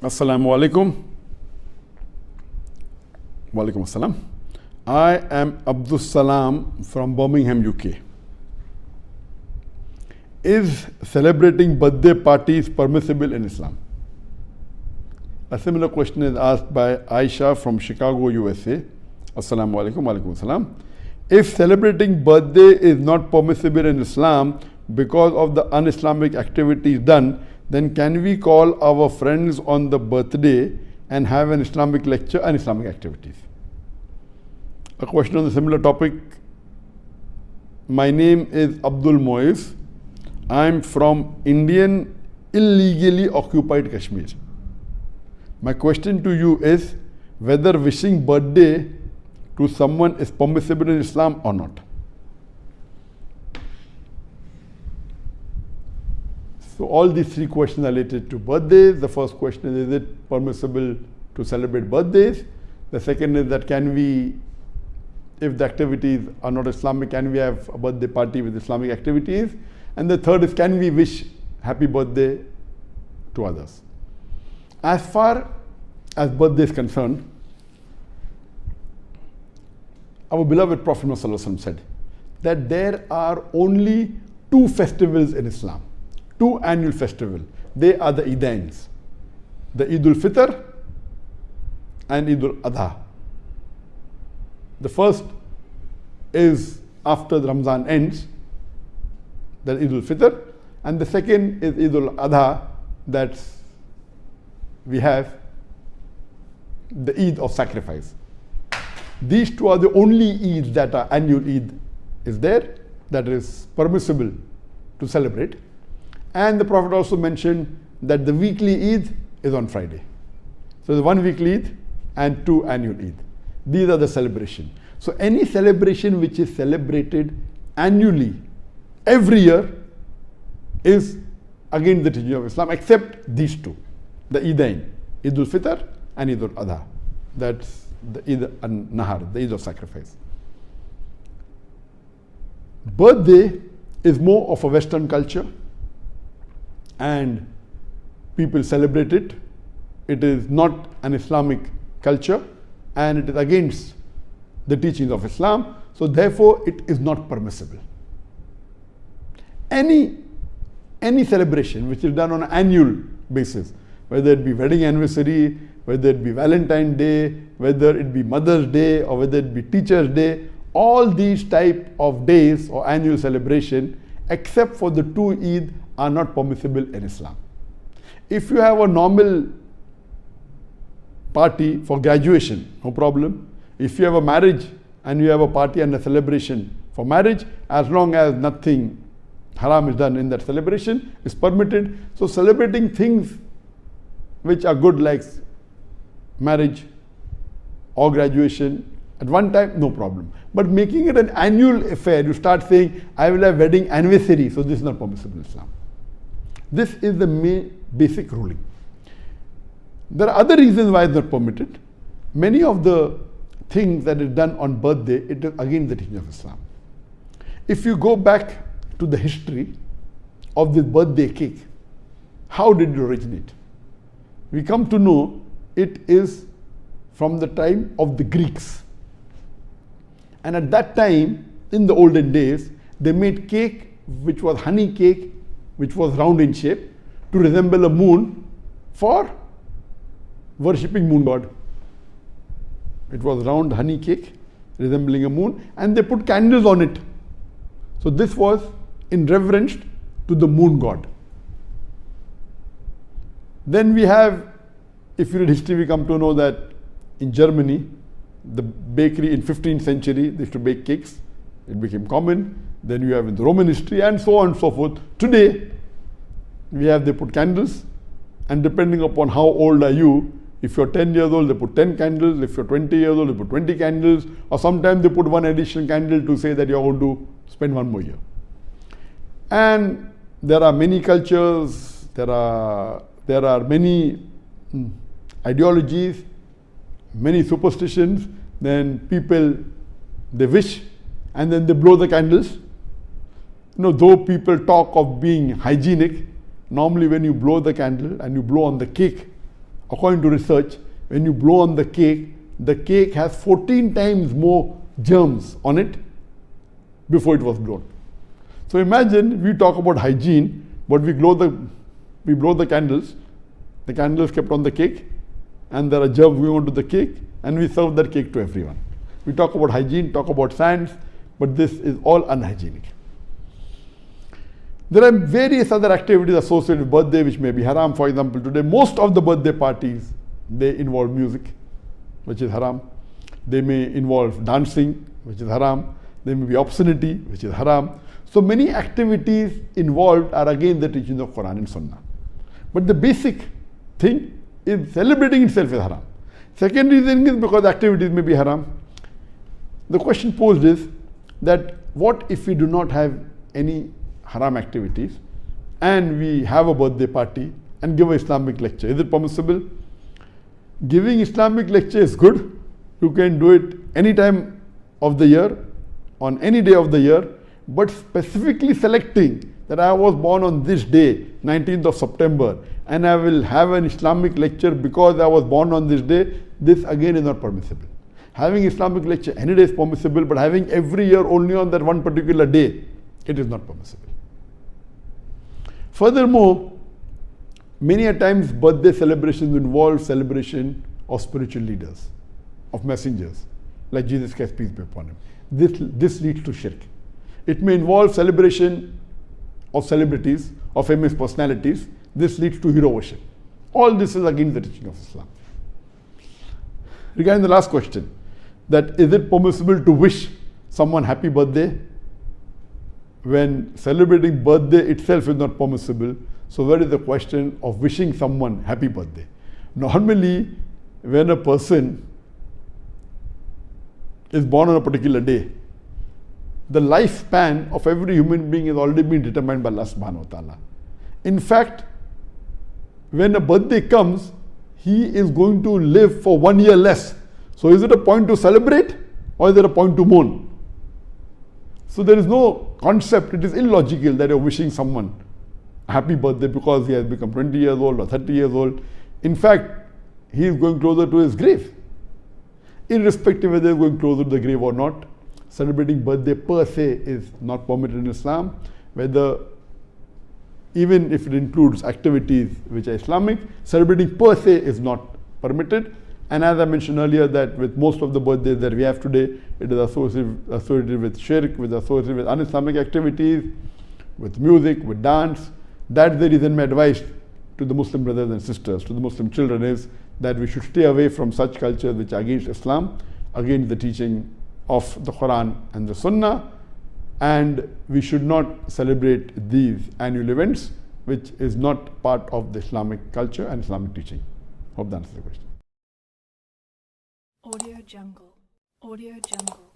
Assalamu alaikum. Walaikum assalam. I am Abdul Salam from Birmingham, UK. Is celebrating birthday parties permissible in Islam? A similar question is asked by Aisha from Chicago, USA. Assalamu alaikum. Walaikum assalam. If celebrating birthday is not permissible in Islam because of the un-Islamic activities done, then can we call our friends on the birthday and have an Islamic lecture and Islamic activities? A question on a similar topic. My name is Abdul Moiz. I am from Indian illegally occupied Kashmir. My question to you is whether wishing birthday to someone is permissible in Islam or not. So all these three questions are related to birthdays. The first question is it permissible to celebrate birthdays? The second is that can we, if the activities are not Islamic, can we have a birthday party with Islamic activities? And the third is can we wish happy birthday to others? As far as birthday is concerned, our beloved Prophet ﷺ said that there are only two festivals in Islam. Two annual festivals. They are the Eidains, the Eid al-Fitr and Eid al-Adha. The first is after the Ramzan ends, that Eid al-Fitr, and the second is Eid al-Adha, that we have the Eid of sacrifice. These two are the only Eids that are annual Eid is there, that is permissible to celebrate. And the Prophet also mentioned that the weekly Eid is on Friday. So there's one weekly Eid and two annual Eid. These are the celebration. So any celebration which is celebrated annually, every year, is against the teaching of Islam, except these two, the Eidain, Eid al-Fitr and Eid al-Adha. That's the Eid al-Nahar, the Eid of sacrifice. Birthday is more of a Western culture, and people celebrate it. It is not an Islamic culture, and it is against the teachings of Islam. So therefore it is not permissible. Any celebration which is done on an annual basis, whether it be wedding anniversary, whether it be Valentine's Day, whether it be Mother's Day, or whether it be Teacher's Day, all these type of days or annual celebration, except for the two Eid, are not permissible in Islam. If you have a normal party for graduation, no problem. If you have a marriage and you have a party and a celebration for marriage, as long as nothing haram is done in that celebration, is permitted. So celebrating things which are good like marriage or graduation at one time, no problem. But making it an annual affair, you start saying, I will have wedding anniversary, so this is not permissible in Islam. This is the main basic ruling. There are other reasons why it's not permitted. Many of the things that is done on birthday, it is against the teaching of Islam. If you go back to the history of this birthday cake, how did it originate? We come to know it is from the time of the Greeks. And at that time, in the olden days, they made cake which was honey cake, which was round in shape, to resemble a moon for worshipping moon god. It was round honey cake resembling a moon, and they put candles on it. So this was in reverence to the moon god. Then we have, if you read history, we come to know that in Germany, the bakery in 15th century, they used to bake cakes. It became common. Then you have in the Roman history and so on and so forth. Today, they put candles, and depending upon how old are you, if you're 10 years old, they put 10 candles. If you're 20 years old, they put 20 candles. Or sometimes they put one additional candle to say that you're going to spend one more year. And there are many cultures, there are many ideologies, many superstitions. Then people, they wish and then they blow the candles. Though people talk of being hygienic, normally when you blow the candle and you blow on the cake according to research, when you blow on the cake has 14 times more germs on it before it was blown. So imagine we talk about hygiene, but we blow the candles kept on the cake, and there are germs going onto the cake, and we serve that cake to everyone. We talk about hygiene, talk about science, but this is all unhygienic. There are various other activities associated with birthday which may be haram. For example, today most of the birthday parties, they involve music, which is haram. They may involve dancing, which is haram. There may be obscenity, which is haram. So many activities involved are again the teaching of Quran and Sunnah. But the basic thing is celebrating itself is haram. Second reason is because activities may be haram. The question posed is that what if we do not have any haram activities and we have a birthday party and give an Islamic lecture? Is it permissible? Giving Islamic lecture is good. You can do it any time of the year, on any day of the year, but specifically selecting that I was born on this day, 19th of September, and I will have an Islamic lecture because I was born on this day, this again is not permissible. Having Islamic lecture any day is permissible, but having every year only on that one particular day, it is not permissible. Furthermore, many a times birthday celebrations involve celebration of spiritual leaders, of messengers, like Jesus Christ, peace be upon him. This leads to shirk. It may involve celebration of celebrities, of famous personalities. This leads to hero worship. All this is against the teaching of Islam. Regarding the last question, that is it permissible to wish someone happy birthday when celebrating birthday itself is not permissible? So where is the question of wishing someone happy birthday? Normally, when a person is born on a particular day, the lifespan of every human being has already been determined by Allah subhanahu wa ta'ala. In fact, when a birthday comes, he is going to live for 1 year less. So is it a point to celebrate or is it a point to mourn? So there is no concept, it is illogical that you're wishing someone a happy birthday because he has become 20 years old or 30 years old. In fact, he is going closer to his grave. Irrespective whether he is going closer to the grave or not, celebrating birthday per se is not permitted in Islam, whether even if it includes activities which are Islamic, celebrating per se is not permitted. And as I mentioned earlier, that with most of the birthdays that we have today, it is associated with shirk, associated with un-Islamic activities, with music, with dance. That's the reason my advice to the Muslim brothers and sisters, to the Muslim children, is that we should stay away from such cultures which are against Islam, against the teaching of the Quran and the Sunnah, and we should not celebrate these annual events which is not part of the Islamic culture and Islamic teaching. Hope that answers the question. Audio Jungle. Audio Jungle.